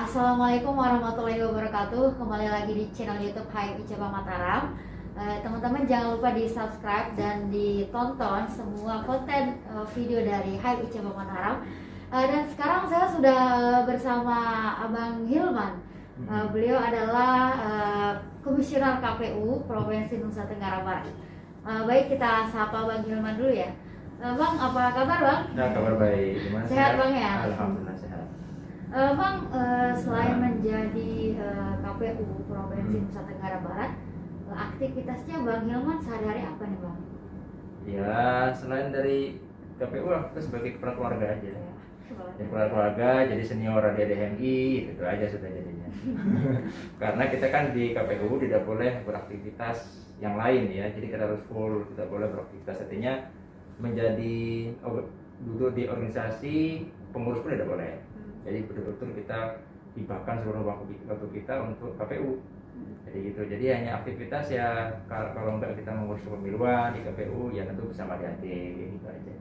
Assalamualaikum warahmatullahi wabarakatuh. Kembali lagi di channel YouTube HMI Cabang Mataram. Teman-teman jangan lupa di subscribe dan ditonton semua konten video dari HMI Cabang Mataram. Dan sekarang saya sudah bersama Abang Hilman. Beliau adalah Komisioner KPU Provinsi Nusa Tenggara Barat. Baik, kita sapa Bang Hilman dulu ya. Bang, apa kabar Bang? Nah, kabar baik. Gimana? Sehat Bang ya? Alhamdulillah sehat. Bang, selain menjadi KPU Provinsi Nusa Tenggara Barat, aktivitasnya Bang Hilman sehari-hari apa nih Bang? Ya, selain dari KPU, aku sebagai kepala keluarga aja. Jadi kepala keluarga, jadi senior di HMI, itu aja sudah jadinya. Karena kita kan di KPU tidak boleh beraktivitas yang lain ya, jadi kita harus full, tidak boleh beraktivitas. Artinya menjadi duduk di organisasi pengurus pun tidak boleh. Jadi betul-betul kita hibahkan seluruh waktu kita untuk KPU. Jadi gitu. Jadi hanya aktivitas ya kalau enggak kita mengurus pemiluan di KPU ya tentu bersama adik gitu aja.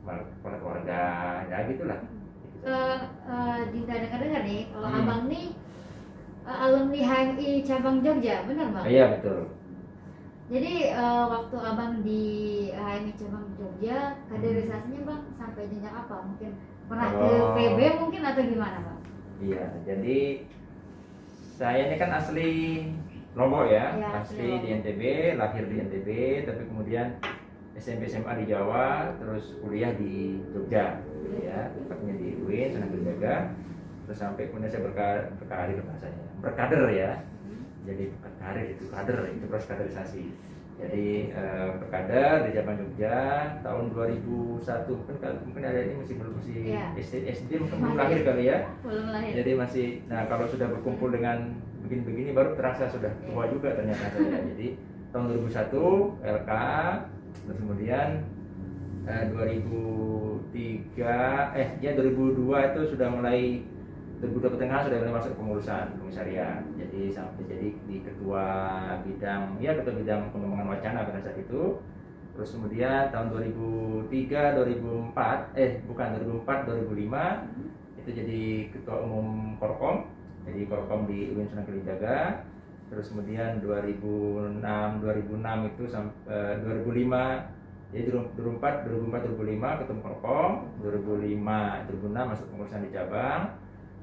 Kepala keluarga ya gitulah. Dengar-dengar nih, kalau Abang nih alumni HMI cabang Jogja, benar Bang? Iya betul. Jadi waktu Abang di HMI cabang Jogja, kaderisasinya Bang sampai jenjang apa? Mungkin pernah ke PB mungkin atau gimana Bang? Iya, jadi saya ini kan asli Lombok ya, asli di NTB, lahir di NTB, tapi kemudian SMP SMA di Jawa, terus kuliah di Jogja, gitu ya, tepatnya di UIN, Sunan Kalijaga, terus sampai kemudian saya berkarir bahasanya, berkader ya, jadi bukan karir itu kader, itu proses kaderisasi. Jadi berkader di Cabang Jogja tahun 2001, mungkin ada ini masih SD mungkin belum lahir kali ya. Belum lahir. Jadi masih, nah kalau sudah berkumpul dengan begini-begini baru terasa sudah tua juga ternyata saya. Jadi tahun 2001 LK, terus kemudian 2002 itu sudah mulai 2002 tengah sudah mulai masuk pengurusan komisariat. Jadi sampai jadi di ketua bidang pengembangan wacana pada saat itu. Terus kemudian tahun 2003 2004 itu jadi ketua umum Korkom. Jadi Korkom di UIN Sunan Kalijaga. Terus kemudian 2006 itu sampai 2005 jadi 2004 2005 ketemu Korkom, 2006 masuk pengurusan di cabang,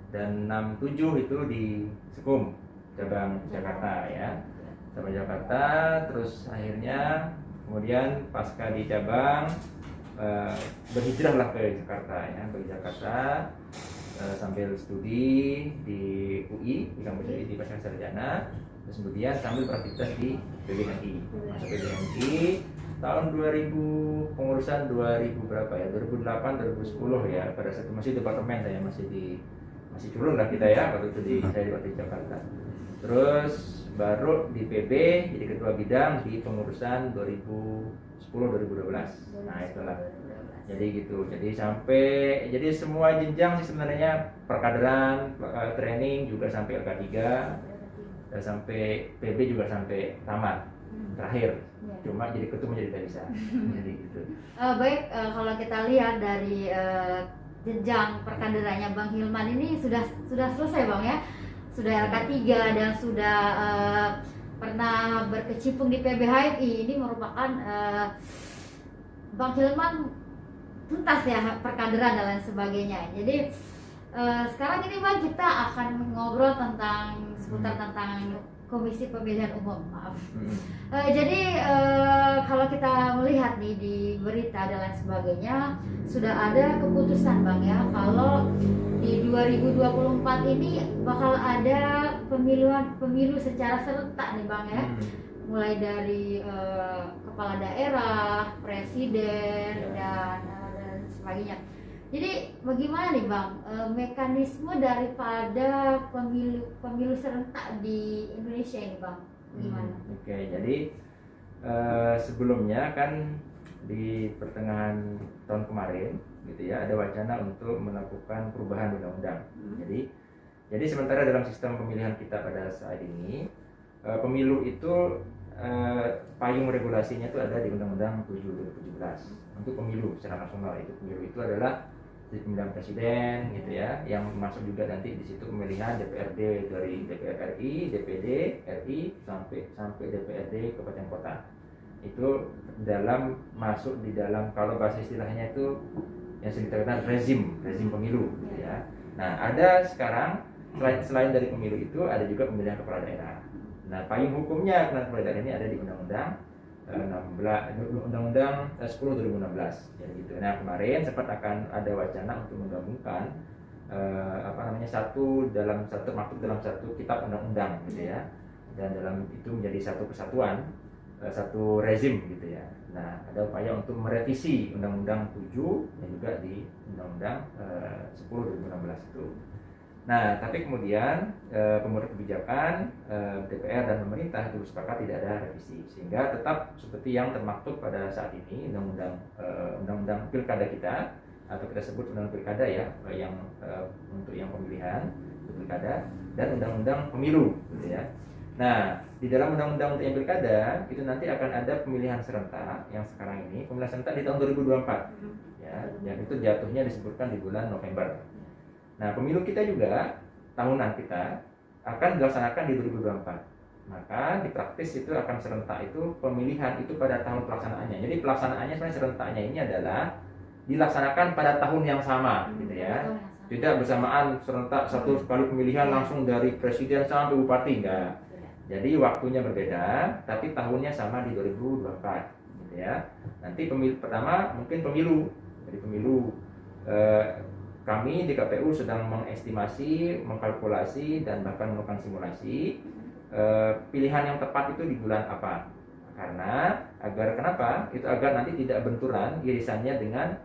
dan 67 itu di Sekum cabang Jakarta ya, cabang Jakarta. Terus akhirnya kemudian pasca di cabang berhijrahlah ke Jakarta ya, sambil studi di UI di kampus di Pasca Sarjana, terus kemudian sambil beraktivitas di PBNI, masuk PBNI tahun 2000, pengurusan 2000 berapa ya, 2008 2010 ya, pada saat itu masih departemen, saya masih culun lah kita ya waktu itu saya di Jakarta. Terus baru di PB jadi ketua bidang di pengurusan 2010-2012. Nah itulah. Jadi gitu. Jadi semua jenjang sih sebenarnya, perkaderan, training juga sampai LK3, dan sampai PB juga sampai tamat terakhir. Cuma jadi ketua jadi tidak bisa. Jadi gitu. Baik, kalau kita lihat dari jenjang perkaderannya Bang Hilman ini sudah selesai Bang ya, sudah LK3 dan sudah pernah berkecimpung di PBHMI. Ini merupakan Bang Hilman tuntas ya perkaderan dan lain sebagainya. Jadi sekarang ini Bang kita akan ngobrol seputar tentang Komisi Pemilihan Umum, maaf. Jadi kalau kita melihat nih di berita dan lain sebagainya, sudah ada keputusan Bang ya, kalau di 2024 ini bakal ada pemilu secara serentak nih Bang ya, mulai dari kepala daerah, presiden dan sebagainya. Jadi bagaimana nih Bang mekanisme daripada pemilu serentak di Indonesia ini Bang? Gimana? Oke, jadi sebelumnya kan di pertengahan tahun kemarin gitu ya, ada wacana untuk melakukan perubahan undang-undang. Jadi sementara dalam sistem pemilihan kita pada saat ini, pemilu itu payung regulasinya itu ada di Undang-Undang 7 2017 untuk pemilu secara nasional. Pemilu itu adalah di pemilihan presiden gitu ya, yang masuk juga nanti di situ pemilihan DPRD dari DPR RI, DPD RI sampai DPRD kabupaten kota. Itu masuk di dalam, kalau bahasa istilahnya itu yang sering terkenal rezim pemilu gitu ya. Nah, ada sekarang selain dari pemilu itu ada juga pemilihan kepala daerah. Nah, payung hukumnya pemilihan kepala daerah ini ada di Undang-Undang 10 2016 ya gitu. Nah, kemarin sempat akan ada wacana untuk menggabungkan satu maksud dalam satu kitab undang-undang gitu ya, dan dalam itu menjadi satu kesatuan, satu rezim gitu ya. Nah, ada upaya untuk merevisi Undang-Undang 7 dan juga di Undang-Undang 10 2016 itu. Nah, tapi kemudian pembuat kebijakan, DPR dan pemerintah itu sepakat tidak ada revisi, sehingga tetap seperti yang termaktub pada saat ini Undang-Undang Pilkada kita, atau kita sebut Undang-Undang Pilkada ya, yang untuk yang pemilihan pilkada, dan Undang-Undang Pemilu gitu ya. Nah, di dalam Undang-Undang untuk yang pilkada itu nanti akan ada pemilihan serentak, yang sekarang ini pemilihan serentak di tahun 2024 ya, yang itu jatuhnya disebutkan di bulan November. Nah, pemilu kita juga tahunan kita akan dilaksanakan di 2024. Maka di praktis itu akan serentak itu pemilihan itu pada tahun pelaksanaannya. Jadi pelaksanaannya sebenarnya serentaknya ini adalah dilaksanakan pada tahun yang sama gitu ya. Tidak bersamaan serentak satu kali pemilihan langsung dari presiden sampai bupati, enggak. Jadi waktunya berbeda tapi tahunnya sama di 2024 gitu ya. Nanti pertama mungkin pemilu. Jadi pemilu kami di KPU sedang mengestimasi, mengkalkulasi, dan bahkan melakukan simulasi pilihan yang tepat itu di bulan apa. Karena kenapa? Itu agar nanti tidak benturan irisannya dengan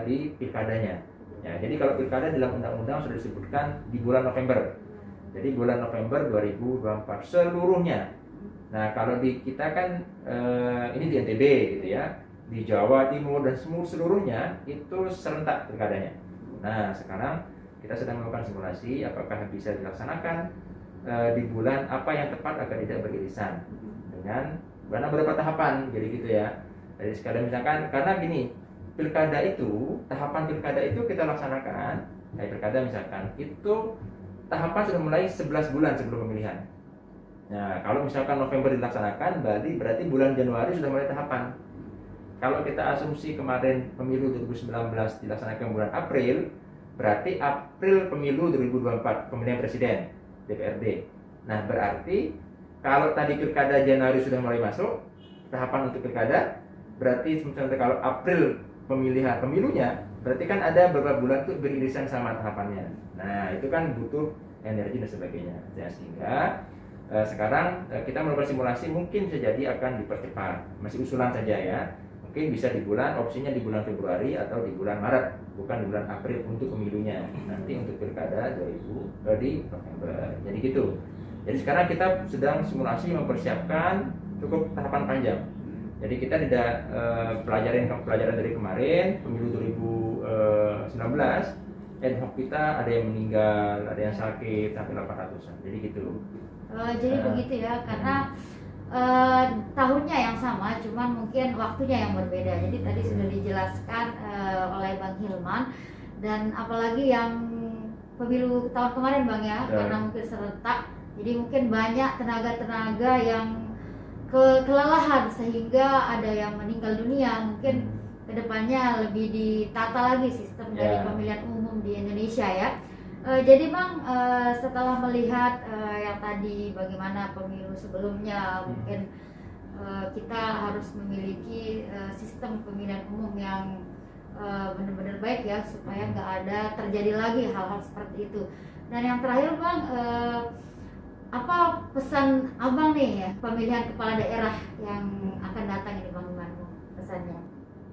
di pilkadanya. Ya, jadi kalau pilkada dalam undang-undang sudah disebutkan di bulan November. Jadi bulan November 2024 seluruhnya. Nah, kalau di kita kan ini di NTB gitu ya, di Jawa Timur dan seluruhnya itu serentak pilkadanya. Nah, sekarang kita sedang melakukan simulasi apakah bisa dilaksanakan di bulan apa yang tepat agar tidak beririsan dengan karena beberapa tahapan, jadi gitu ya. Jadi sekalian misalkan, karena gini, tahapan pilkada itu kita laksanakan, kayak pilkada misalkan, itu tahapan sudah mulai 11 bulan sebelum pemilihan. Nah, kalau misalkan November dilaksanakan, berarti bulan Januari sudah mulai tahapan. Kalau kita asumsi kemarin pemilu 2019 dilaksanakan bulan April, berarti April pemilu 2024 pemilihan presiden DPRD. Nah, berarti kalau tadi pilkada Januari sudah mulai masuk tahapan untuk pilkada, berarti misalnya kalau April pemilihan pemilunya, berarti kan ada beberapa bulan itu beririsan sama tahapannya. Nah, itu kan butuh energi dan sebagainya. Ya, sehingga sekarang kita melakukan simulasi, mungkin bisa jadi akan dipercepat. Masih usulan saja ya. Mungkin bisa opsinya di bulan Februari atau di bulan Maret, bukan di bulan April untuk pemilunya. Nanti untuk pilkada di November. Jadi gitu. Jadi sekarang kita sedang simulasi mempersiapkan cukup tahapan panjang. Jadi kita tidak pelajaran dari kemarin pemilu 2019, ad hoc kita ada yang meninggal, ada yang sakit sampai 800-an. Jadi gitu. Jadi begitu ya, karena tahunnya yang sama, cuman mungkin waktunya yang berbeda. Jadi tadi sudah dijelaskan oleh Bang Hilman, dan apalagi yang pemilu tahun kemarin Bang ya, karena mungkin serentak, jadi mungkin banyak tenaga-tenaga yang kelelahan sehingga ada yang meninggal dunia. Mungkin kedepannya lebih ditata lagi sistem dari pemilihan umum di Indonesia ya. Jadi Bang, setelah melihat yang tadi bagaimana pemilu sebelumnya, mungkin kita harus memiliki sistem pemilihan umum yang benar-benar baik ya, supaya nggak ada terjadi lagi hal-hal seperti itu. Dan yang terakhir Bang, apa pesan Abang nih ya, pemilihan kepala daerah yang akan datang ini Bang Hilman, pesannya?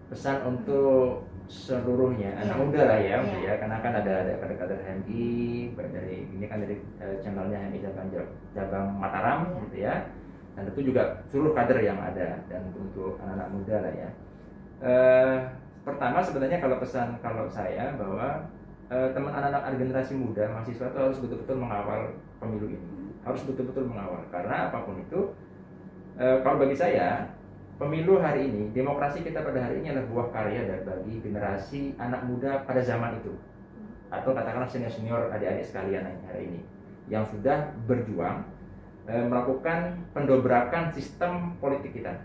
Pesan untuk seluruhnya anak muda lah ya, karena kan ada kader-kader HMI, dari ini kan dari channelnya HMI cabang Mataram gitu ya, dan tentu juga seluruh kader yang ada, dan untuk anak-anak muda lah ya. Pertama sebenarnya kalau saya bahwa teman anak-anak generasi muda, mahasiswa itu harus betul-betul mengawal pemilu ini, harus betul-betul mengawal, karena apapun itu kalau bagi saya pemilu hari ini, demokrasi kita pada hari ini adalah buah karya bagi generasi anak muda pada zaman itu, atau katakanlah senior-senior adik-adik sekalian hari ini yang sudah berjuang melakukan pendobrakan sistem politik kita.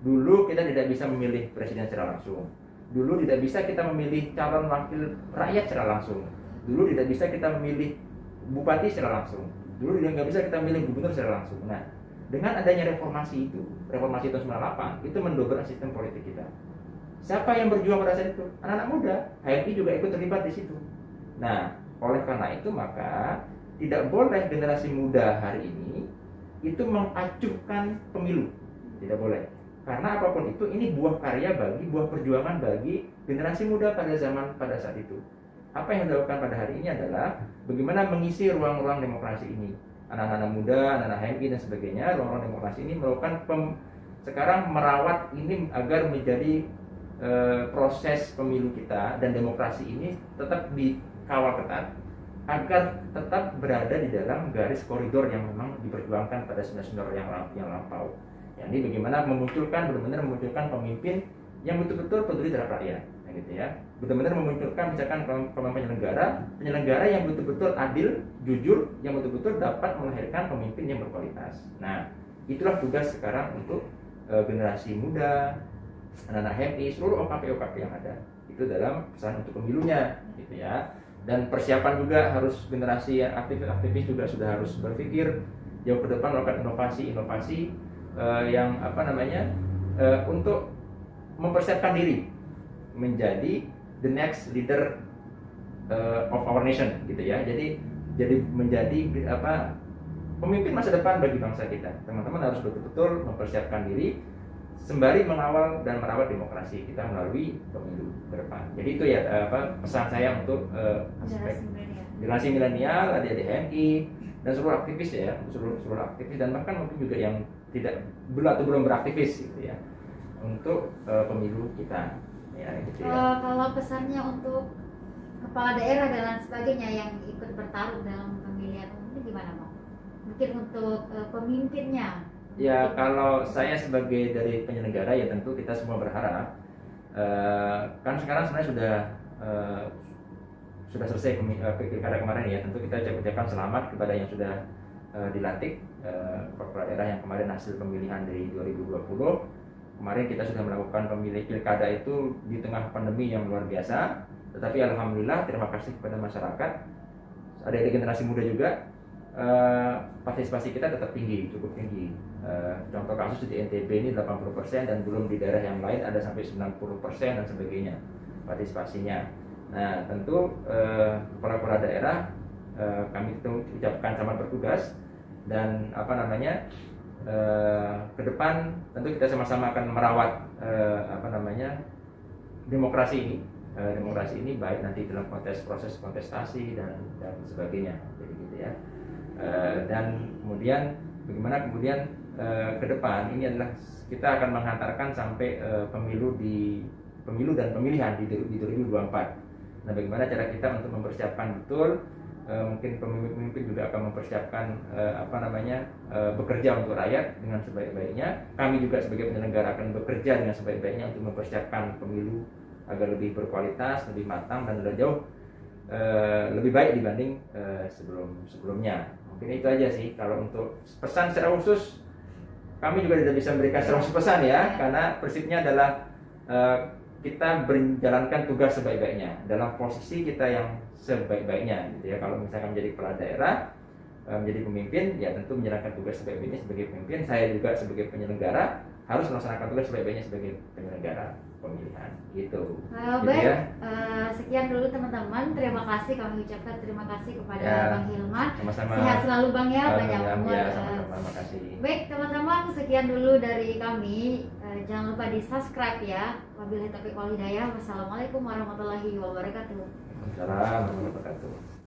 Dulu kita tidak bisa memilih presiden secara langsung. Dulu tidak bisa kita memilih calon wakil rakyat secara langsung. Dulu tidak bisa kita memilih bupati secara langsung. Dulu tidak bisa kita memilih gubernur secara langsung. Nah, dengan adanya reformasi tahun 98, itu mendobrak sistem politik kita. Siapa yang berjuang pada saat itu? Anak-anak muda. HMI juga ikut terlibat di situ. Nah, oleh karena itu maka tidak boleh generasi muda hari ini itu mengacuhkan pemilu. Tidak boleh. Karena apapun itu, ini buah karya buah perjuangan bagi generasi muda pada saat itu. Apa yang dilakukan pada hari ini adalah bagaimana mengisi ruang-ruang demokrasi ini. Anak-anak muda, anak-anak HMI dan sebagainya, ruang-ruang demokrasi ini melakukan sekarang merawat ini agar menjadi proses pemilu kita dan demokrasi ini tetap dikawal ketat agar tetap berada di dalam garis koridor yang memang diperjuangkan pada senior-senior yang lampau. Ini bagaimana benar-benar memunculkan pemimpin yang betul-betul peduli terhadap rakyat, gitu ya. Benar-benar memunculkan misalkan penyelenggara yang betul-betul adil, jujur, yang betul-betul dapat melahirkan pemimpin yang berkualitas. Nah, itulah tugas sekarang untuk generasi muda, anak-anak HMI, seluruh OKP yang ada. Itu dalam pesan untuk pemilunya, gitu ya. Dan persiapan juga harus generasi yang aktivis juga sudah harus berpikir jauh ke depan melakukan inovasi yang untuk mempersiapkan diri menjadi the next leader of our nation, gitu ya. Jadi menjadi pemimpin masa depan bagi bangsa kita. Teman-teman harus betul-betul mempersiapkan diri sembari mengawal dan merawat demokrasi kita melalui pemilu ke depan. Jadi itu ya pesan saya untuk aspek generasi milenial, adik-adik HMI dan seluruh aktivis ya, seluruh aktivis dan bahkan mungkin juga yang belum beraktivis, gitu ya, untuk pemilu kita. Ya, gitu ya. Kalau pesannya untuk kepala daerah dan lain sebagainya yang ikut bertarung dalam pemilihan ini gimana, Bang? Mungkin untuk pemimpinnya. Ya, kalau saya sebagai dari penyelenggara ya tentu kita semua berharap kan sekarang sebenarnya sudah selesai pilkada kemarin ya, tentu kita ucapkan selamat kepada yang sudah dilantik kepala daerah yang kemarin hasil pemilihan dari 2020. Kemarin kita sudah melakukan pilkada itu di tengah pandemi yang luar biasa, tetapi alhamdulillah terima kasih kepada masyarakat, ada generasi muda juga, partisipasi kita tetap cukup tinggi. Contoh kasus di NTB ini 80% dan belum di daerah yang lain ada sampai 90% dan sebagainya partisipasinya. Nah, tentu kepala daerah kami itu ucapkan selamat bertugas dan ke depan tentu kita sama-sama akan merawat demokrasi ini baik nanti dalam proses kontestasi dan sebagainya, jadi gitu ya. Dan kemudian bagaimana ke depan ini adalah kita akan menghantarkan sampai pemilu dan pemilihan di 2024. Nah, bagaimana cara kita untuk mempersiapkan betul, mungkin pemimpin juga akan mempersiapkan bekerja untuk rakyat dengan sebaik-baiknya. Kami juga sebagai penyelenggara akan bekerja dengan sebaik-baiknya untuk mempersiapkan pemilu agar lebih berkualitas, lebih matang dan lebih baik dibanding sebelumnya. Mungkin itu aja sih. Kalau untuk pesan secara khusus, kami juga tidak bisa memberikan secara khusus pesan ya, karena prinsipnya adalah kita menjalankan tugas sebaik-baiknya dalam posisi kita yang sebaik-baiknya, gitu ya. Kalau misalkan menjadi kepala daerah, menjadi pemimpin, ya tentu menjalankan tugas sebaik-baiknya sebagai pemimpin. Saya juga sebagai penyelenggara harus melaksanakan tugas sebaik-baiknya sebagai penyelenggara pemilihan, gitu. Baik, ya. Sekian dulu teman-teman. Terima kasih, kami ucapkan terima kasih kepada Ya, Bang Hilman. Sama-sama. Sehat selalu Bang ya, banyak umur. Ya, sama-sama. Terima kasih. Baik teman-teman, sekian dulu dari kami. Jangan lupa di subscribe ya. Wabillahi taufiq wal hidayah. Wassalamualaikum warahmatullahi wabarakatuh. Waalaikumsalam warahmatullahi wabarakatuh.